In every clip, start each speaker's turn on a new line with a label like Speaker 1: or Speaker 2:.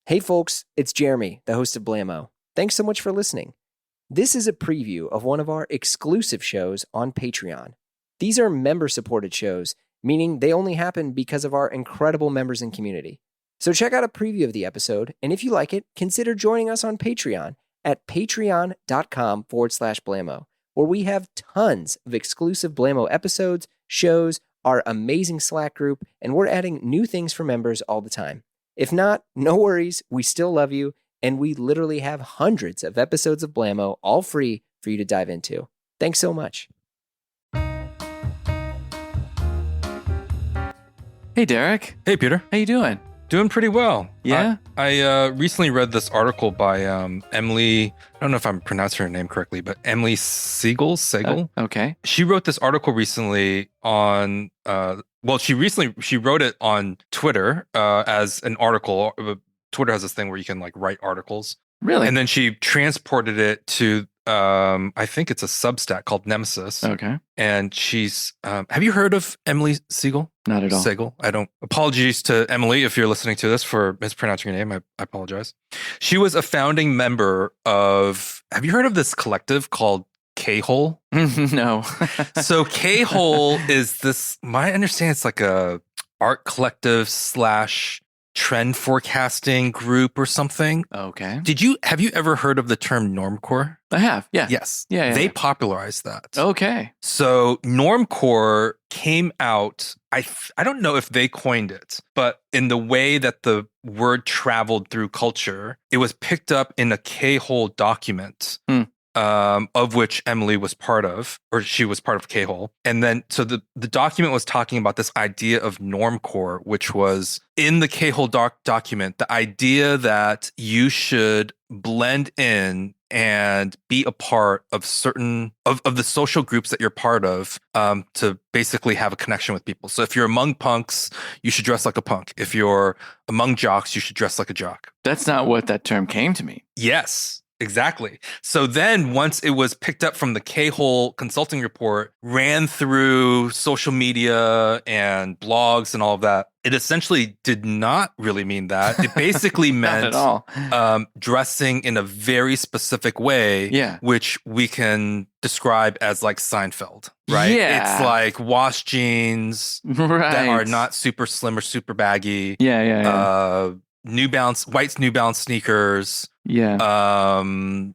Speaker 1: Hey folks, it's Jeremy, the host of Blammo. Thanks so much for listening. This is a preview of one of our exclusive shows on Patreon. These are member-supported shows, meaning they only happen because of our incredible members and community. So check out a preview of the episode, and if you like it, consider joining us on Patreon at patreon.com/Blammo, where we have tons of exclusive Blammo episodes, shows, our amazing Slack group, and we're adding new things for members all the time. If not, no worries, we still love you, and we literally have hundreds of episodes of Blammo all free for you to dive into. Thanks so much.
Speaker 2: Hey, Derek.
Speaker 3: Hey, Peter.
Speaker 2: How you doing?
Speaker 3: Doing pretty well.
Speaker 2: Yeah?
Speaker 3: I recently read this article by Emily, I don't know if I'm pronouncing her name correctly, but Emily Segal.
Speaker 2: Okay.
Speaker 3: She wrote this article recently on, she wrote it on Twitter as an article. Twitter has this thing where you can like write articles.
Speaker 2: Really?
Speaker 3: And then she transported it to, I think it's a Substack called Nemesis.
Speaker 2: Okay.
Speaker 3: And she's, have you heard of Emily Segal?
Speaker 2: Not at all.
Speaker 3: Segal. I don't. Apologies to Emily if you're listening to this for mispronouncing your name. I apologize. She was a founding member of, have you heard of this collective called K-Hole?
Speaker 2: No.
Speaker 3: So K-Hole is this, my understanding, it's like a art collective / trend forecasting group or something.
Speaker 2: Okay.
Speaker 3: Have you ever heard of the term normcore?
Speaker 2: I have. Yeah.
Speaker 3: Yes.
Speaker 2: Yeah.
Speaker 3: They popularized that.
Speaker 2: Okay.
Speaker 3: So normcore came out, I don't know if they coined it, but in the way that the word traveled through culture, it was picked up in a K-hole document. Of which Emily was part of, or she was part of K-hole. And then, so the document was talking about this idea of normcore, which was in the K-hole document, the idea that you should blend in and be a part of certain of the social groups that you're part of to basically have a connection with people. So if you're among punks, you should dress like a punk. If you're among jocks, you should dress like a jock.
Speaker 2: That's not what that term came to me.
Speaker 3: Yes. Exactly. So then once it was picked up from the K-hole consulting report, ran through social media and blogs and all of that, it essentially did not really mean that. It basically meant
Speaker 2: not at all.
Speaker 3: Dressing in a very specific way, which we can describe as like Seinfeld, right?
Speaker 2: Yeah.
Speaker 3: It's like wash jeans that are not super slim or super baggy.
Speaker 2: Yeah.
Speaker 3: New Balance, white New Balance sneakers.
Speaker 2: Yeah.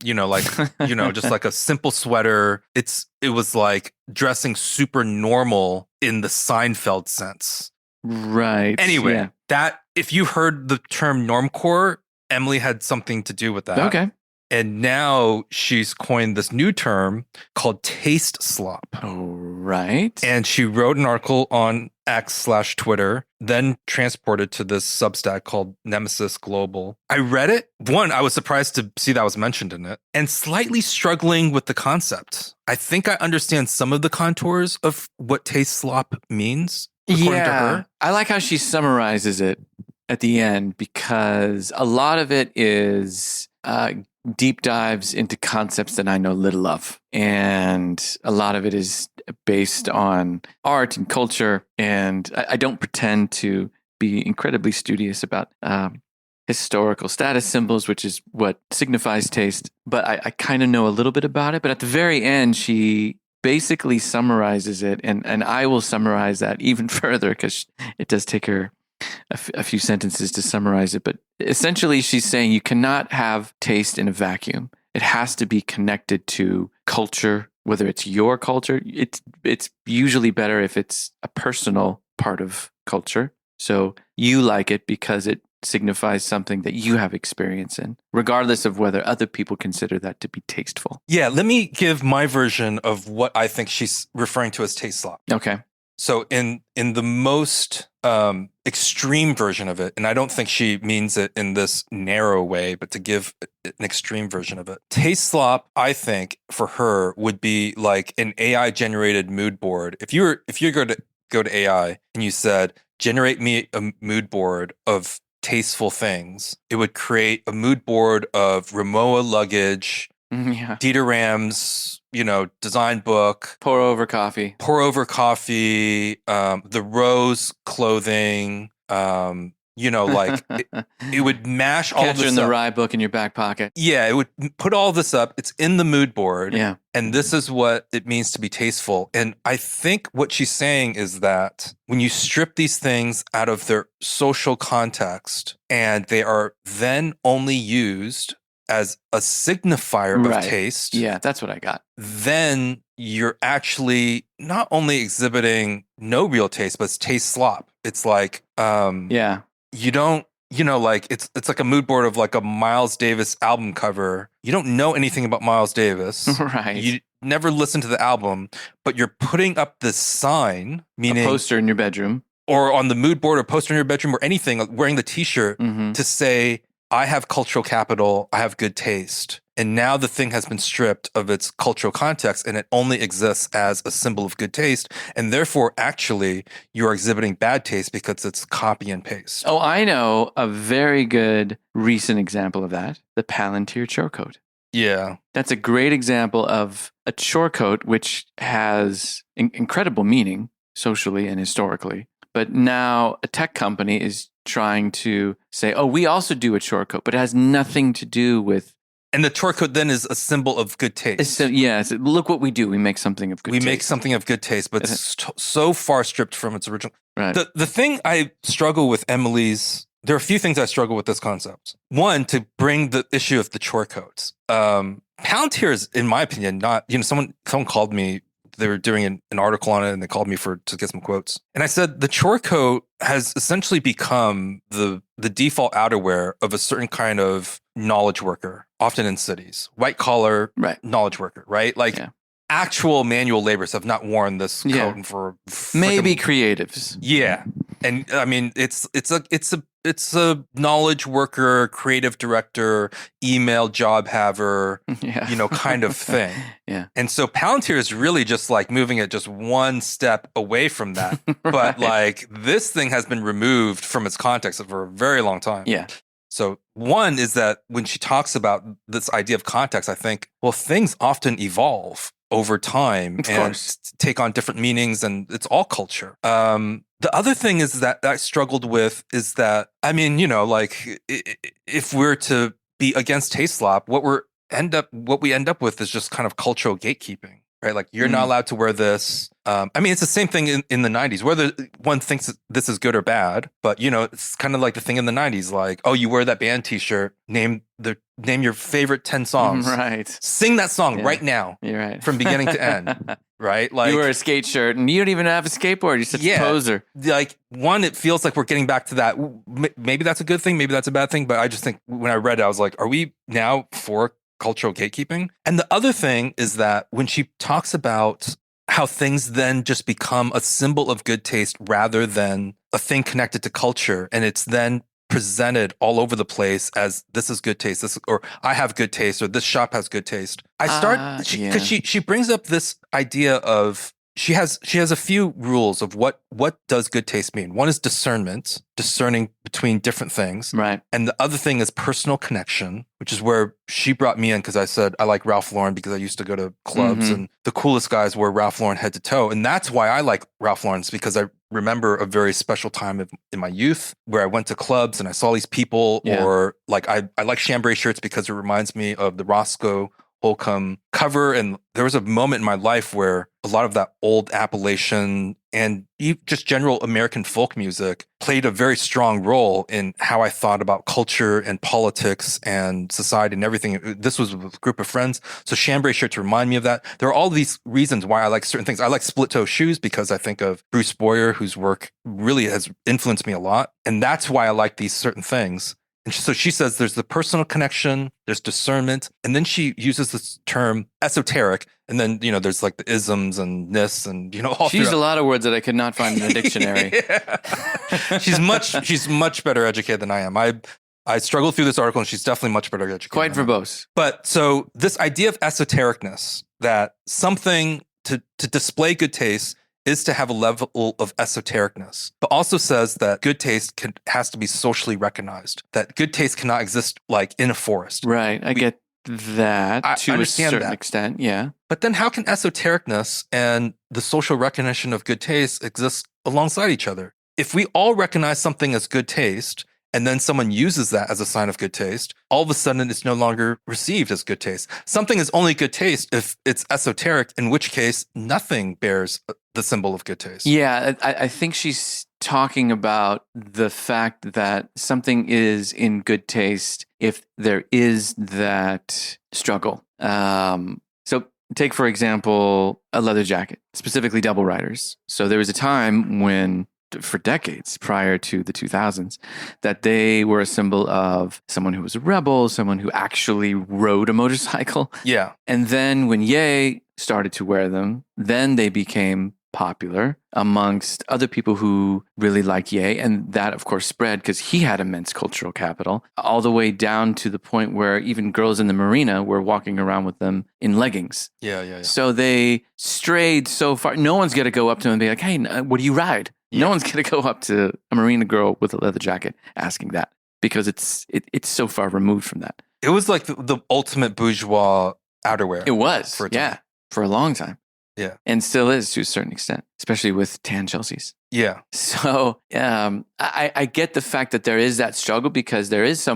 Speaker 3: Just like a simple sweater. It was like dressing super normal in the Seinfeld sense.
Speaker 2: Right.
Speaker 3: Anyway, that if you heard the term normcore, Emily had something to do with that.
Speaker 2: Okay.
Speaker 3: And now she's coined this new term called tasteslop.
Speaker 2: Oh, right.
Speaker 3: And she wrote an article on X/Twitter, then transported to this Substack called Nemesis Global. I read it. One, I was surprised to see that was mentioned in it, and slightly struggling with the concept. I think I understand some of the contours of what tasteslop means, according to her.
Speaker 2: I like how she summarizes it at the end, because a lot of it is deep dives into concepts that I know little of. And a lot of it is based on art and culture. And I don't pretend to be incredibly studious about historical status symbols, which is what signifies taste. But I kind of know a little bit about it. But at the very end, she basically summarizes it. And I will summarize that even further, because it does take her a few sentences to summarize it. But essentially, she's saying you cannot have taste in a vacuum. It has to be connected to culture, whether it's your culture. It's usually better if it's a personal part of culture. So you like it because it signifies something that you have experience in, regardless of whether other people consider that to be tasteful.
Speaker 3: Yeah, let me give my version of what I think she's referring to as tasteslop.
Speaker 2: Okay.
Speaker 3: So in the most extreme version of it, and I don't think she means it in this narrow way, but to give an extreme version of it, tasteslop, I think for her would be like an AI generated mood board. If you go to AI and you said, generate me a mood board of tasteful things, it would create a mood board of Rimowa luggage, Dieter Ram's, design book,
Speaker 2: pour over coffee,
Speaker 3: the Rose clothing, Like it would mash all of
Speaker 2: Catcher
Speaker 3: this
Speaker 2: in the
Speaker 3: up.
Speaker 2: Rye book in your back pocket.
Speaker 3: Yeah, it would put all this up. It's in the mood board.
Speaker 2: Yeah.
Speaker 3: And this is what it means to be tasteful. And I think what she's saying is that when you strip these things out of their social context and they are then only used as a signifier of taste,
Speaker 2: Yeah, that's what I got.
Speaker 3: then you're actually not only exhibiting no real taste, but it's taste slop. It's like, you don't, like it's like a mood board of like a Miles Davis album cover. You don't know anything about Miles Davis.
Speaker 2: Right.
Speaker 3: You never listen to the album, but you're putting up this sign, meaning
Speaker 2: a poster in your bedroom,
Speaker 3: or on the mood board or poster in your bedroom or anything, like wearing the t-shirt
Speaker 2: to
Speaker 3: say, I have cultural capital, I have good taste. And now the thing has been stripped of its cultural context and it only exists as a symbol of good taste. And therefore, actually, you're exhibiting bad taste because it's copy and paste.
Speaker 2: Oh, I know a very good recent example of that. The Palantir chore coat.
Speaker 3: Yeah.
Speaker 2: That's a great example of a chore coat which has incredible meaning socially and historically. But now a tech company is trying to say, oh, we also do a chore coat, but it has nothing to do with.
Speaker 3: And the chore coat then is a symbol of good taste.
Speaker 2: So, look what we do. We make something of good taste.
Speaker 3: We make something of good taste, but it's so far stripped from its original.
Speaker 2: Right.
Speaker 3: The thing I struggle with Emily's, there are a few things I struggle with this concept. One, to bring the issue of the chore coats. Palantir is, in my opinion, not, someone called me, they were doing an article on it and they called me to get some quotes. And I said, the chore coat has essentially become the default outerwear of a certain kind of knowledge worker, often in cities, white collar knowledge worker, right? Like actual manual laborers have not worn this coat for
Speaker 2: maybe creatives.
Speaker 3: Yeah. And I mean, it's a knowledge worker, creative director, email job haver, kind of thing.
Speaker 2: Yeah.
Speaker 3: And so Palantir is really just like moving it just one step away from that. But like this thing has been removed from its context for a very long time.
Speaker 2: Yeah.
Speaker 3: So one is that when she talks about this idea of context, I think, well, things often evolve over time and take on different meanings, and it's all culture. The other thing is that I struggled with is that, I mean, like if we're to be against taste slop, what we end up with is just kind of cultural gatekeeping, right? Like you're not allowed to wear this. I mean, it's the same thing in the 90s, whether one thinks that this is good or bad, but it's kind of like the thing in the 90s, like, oh, you wear that band t-shirt, name your favorite 10 songs.
Speaker 2: Right.
Speaker 3: Sing that song right now.
Speaker 2: You're right.
Speaker 3: From beginning to end. Right? Like
Speaker 2: you wear a skate shirt and you don't even have a skateboard. You're such a poser.
Speaker 3: Like one, it feels like we're getting back to that. Maybe that's a good thing. Maybe that's a bad thing. But I just think when I read it, I was like, are we now for cultural gatekeeping? And the other thing is that when she talks about how things then just become a symbol of good taste rather than a thing connected to culture, and it's then presented all over the place as this is good taste, or I have good taste, or this shop has good taste. Because she brings up this idea of she has a few rules of what does good taste mean. One is discerning between different things,
Speaker 2: right?
Speaker 3: And the other thing is personal connection, which is where she brought me in because I said I like Ralph Lauren because I used to go to clubs and the coolest guys wear Ralph Lauren head to toe, and that's why I like Ralph Lauren's, because I remember a very special time in my youth where I went to clubs and I saw these people, or like I like chambray shirts because it reminds me of the Roscoe Holcomb cover. And there was a moment in my life where a lot of that old Appalachian and just general American folk music played a very strong role in how I thought about culture and politics and society and everything. This was with a group of friends. So chambray shirts remind me of that. There are all these reasons why I like certain things. I like split toe shoes because I think of Bruce Boyer, whose work really has influenced me a lot. And that's why I like these certain things. And so she says there's the personal connection, there's discernment, and then she uses this term esoteric, and then, there's like the isms and this and, all
Speaker 2: she used a lot of words that I could not find in the dictionary.
Speaker 3: She's much better educated than I am. I struggled through this article and she's definitely much better educated.
Speaker 2: Quite verbose.
Speaker 3: But so this idea of esotericness, that something to display good taste is to have a level of esotericness, but also says that good taste has to be socially recognized, that good taste cannot exist like in a forest.
Speaker 2: Right. I get that to a certain extent. Yeah.
Speaker 3: But then how can esotericness and the social recognition of good taste exist alongside each other? if we all recognize something as good taste, and then someone uses that as a sign of good taste, all of a sudden it's no longer received as good taste. Something is only good taste if it's esoteric, in which case nothing bears the symbol of good taste.
Speaker 2: Yeah, I think she's talking about the fact that something is in good taste if there is that struggle. So take, for example, a leather jacket, specifically double riders. So there was a time when, for decades prior to the 2000s, that they were a symbol of someone who was a rebel, someone who actually rode a motorcycle.
Speaker 3: Yeah.
Speaker 2: And then when Ye started to wear them, then they became popular amongst other people who really like Ye. And that, of course, spread because he had immense cultural capital, all the way down to the point where even girls in the marina were walking around with them in leggings.
Speaker 3: Yeah.
Speaker 2: So they strayed so far. No one's going to go up to him and be like, hey, what do you ride? Yeah. No one's going to go up to a marina girl with a leather jacket asking that, because it's so far removed from that.
Speaker 3: It was like the ultimate bourgeois outerwear.
Speaker 2: It was, for a long time.
Speaker 3: Yeah.
Speaker 2: And still is to a certain extent, especially with tan Chelseas.
Speaker 3: Yeah.
Speaker 2: So I get the fact that there is that struggle, because there is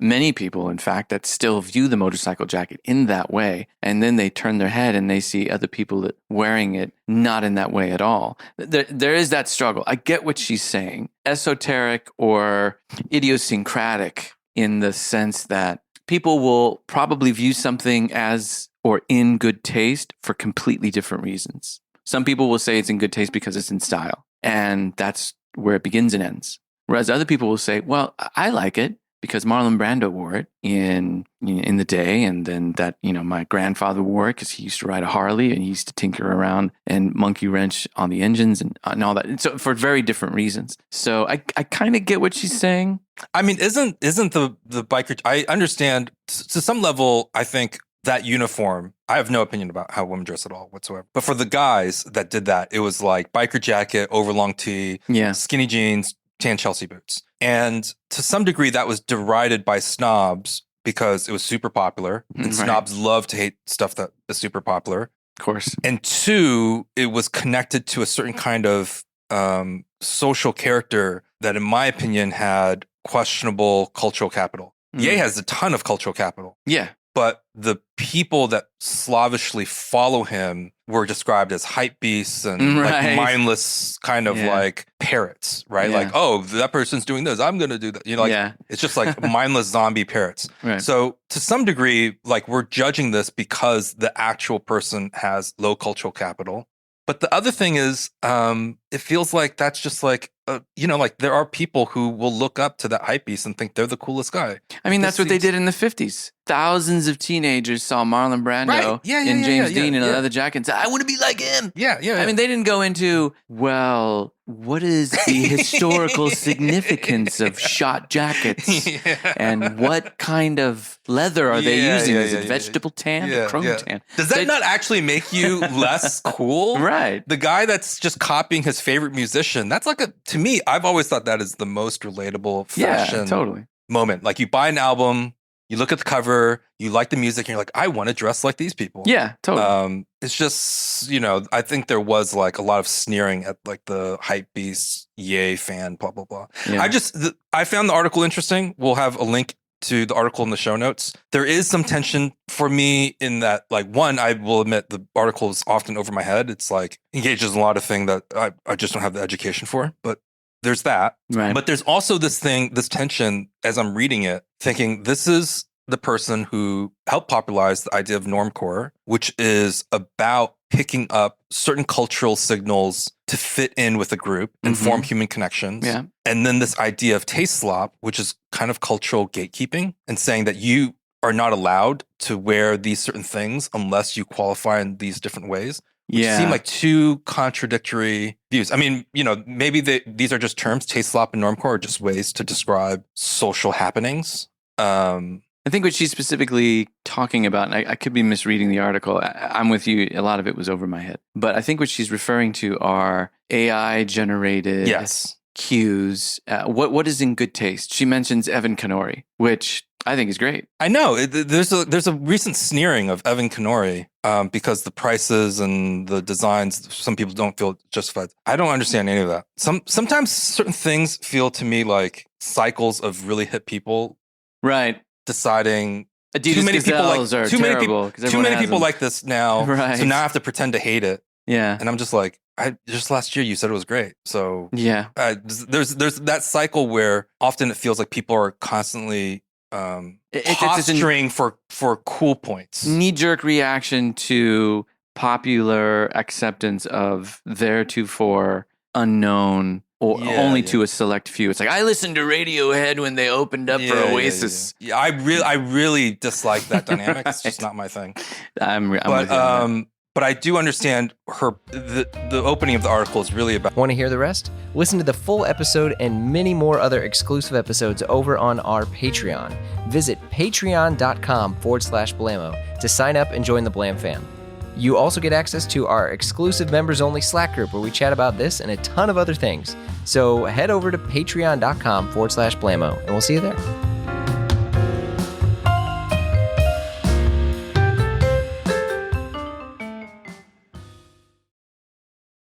Speaker 2: many people, in fact, that still view the motorcycle jacket in that way. And then they turn their head and they see other people wearing it not in that way at all. There is that struggle. I get what she's saying. Esoteric or idiosyncratic, in the sense that people will probably view something as or in good taste for completely different reasons. Some people will say it's in good taste because it's in style, and that's where it begins and ends. Whereas other people will say, well, I like it because Marlon Brando wore it in the day, and then that, my grandfather wore it because he used to ride a Harley and he used to tinker around and monkey wrench on the engines and all that. And so for very different reasons. So I kind of get what she's saying.
Speaker 3: I mean, isn't the biker? I understand to some level. I think that uniform, I have no opinion about how women dress at all whatsoever. But for the guys that did that, it was like biker jacket, overlong tee, skinny jeans, tan Chelsea boots. And to some degree, that was derided by snobs because it was super popular. And snobs love to hate stuff that is super popular.
Speaker 2: Of course.
Speaker 3: And two, it was connected to a certain kind of social character that, in my opinion, had questionable cultural capital. Ye has a ton of cultural capital.
Speaker 2: Yeah.
Speaker 3: But the people that slavishly follow him were described as hype beasts and like mindless kind of like parrots, right?
Speaker 2: Yeah.
Speaker 3: Like, oh, that person's doing this, I'm going to do that. It's just like mindless zombie parrots.
Speaker 2: Right.
Speaker 3: So to some degree, like, we're judging this because the actual person has low cultural capital. But the other thing is, it feels like that's just like, like there are people who will look up to that hype beast and think they're the coolest guy.
Speaker 2: I mean, that's what they did in the 50s. Thousands of teenagers saw Marlon Brando and James Dean in a leather jacket and said, I want to be like him.
Speaker 3: Yeah.
Speaker 2: I mean, they didn't go into, well, what is the historical significance of shot jackets? And what kind of leather are they using? Is it vegetable tan or chrome tan?
Speaker 3: Does that not actually make you less cool?
Speaker 2: Right.
Speaker 3: The guy that's just copying his favorite musician, that's like to me, I've always thought that is the most relatable fashion moment. Like, you buy an album, you look at the cover, you like the music, and you're like, I want to dress like these people.
Speaker 2: Yeah, totally.
Speaker 3: It's just, I think there was like a lot of sneering at like the hype beast, Ye fan, blah, blah, blah.
Speaker 2: Yeah.
Speaker 3: I found the article interesting. We'll have a link to the article in the show notes. There is some tension for me in that, like, one, I will admit the article is often over my head. It's like engages in a lot of things that I just don't have the education for, but there's that.
Speaker 2: Right.
Speaker 3: But there's also this tension as I'm reading it, thinking this is the person who helped popularize the idea of normcore, which is about picking up certain cultural signals to fit in with a group and form human connections.
Speaker 2: Yeah.
Speaker 3: And then this idea of tasteslop, which is kind of cultural gatekeeping and saying that you are not allowed to wear these certain things unless you qualify in these different ways. Which seem like two contradictory views. I mean, maybe these are just terms. Tasteslop and normcore are just ways to describe social happenings.
Speaker 2: I think what she's specifically talking about, and I could be misreading the article. I'm with you. A lot of it was over my head. But I think what she's referring to are AI-generated cues. What is in good taste? She mentions Evan Kenori, which I think is great.
Speaker 3: I know there's a recent sneering of Evan Kenori because the prices and the designs, some people don't feel justified. I don't understand any of that. Sometimes certain things feel to me like cycles of really hip people,
Speaker 2: right?
Speaker 3: Deciding
Speaker 2: Adidas
Speaker 3: too many people like
Speaker 2: Gazelles are
Speaker 3: too many
Speaker 2: terrible,
Speaker 3: people, too many people
Speaker 2: them.
Speaker 3: like this now,
Speaker 2: Right.
Speaker 3: So now I have to pretend to hate it.
Speaker 2: Yeah,
Speaker 3: and I'm just like, just last year you said it was great, so
Speaker 2: yeah.
Speaker 3: There's that cycle where often it feels like people are constantly posturing for cool points.
Speaker 2: Knee-jerk reaction to popular acceptance of theretofore unknown or only to a select few. It's like, I listened to Radiohead when they opened up for Oasis.
Speaker 3: Yeah, I really dislike that dynamic. It's just not my thing.
Speaker 2: I'm with you on that.
Speaker 3: But I do understand the opening of the article is really about.
Speaker 1: Want to hear the rest? Listen to the full episode and many more other exclusive episodes over on our Patreon. Visit patreon.com/Blamo to sign up and join the Blam fam. You also get access to our exclusive members-only Slack group where we chat about this and a ton of other things. So head over to patreon.com/Blamo and we'll see you there.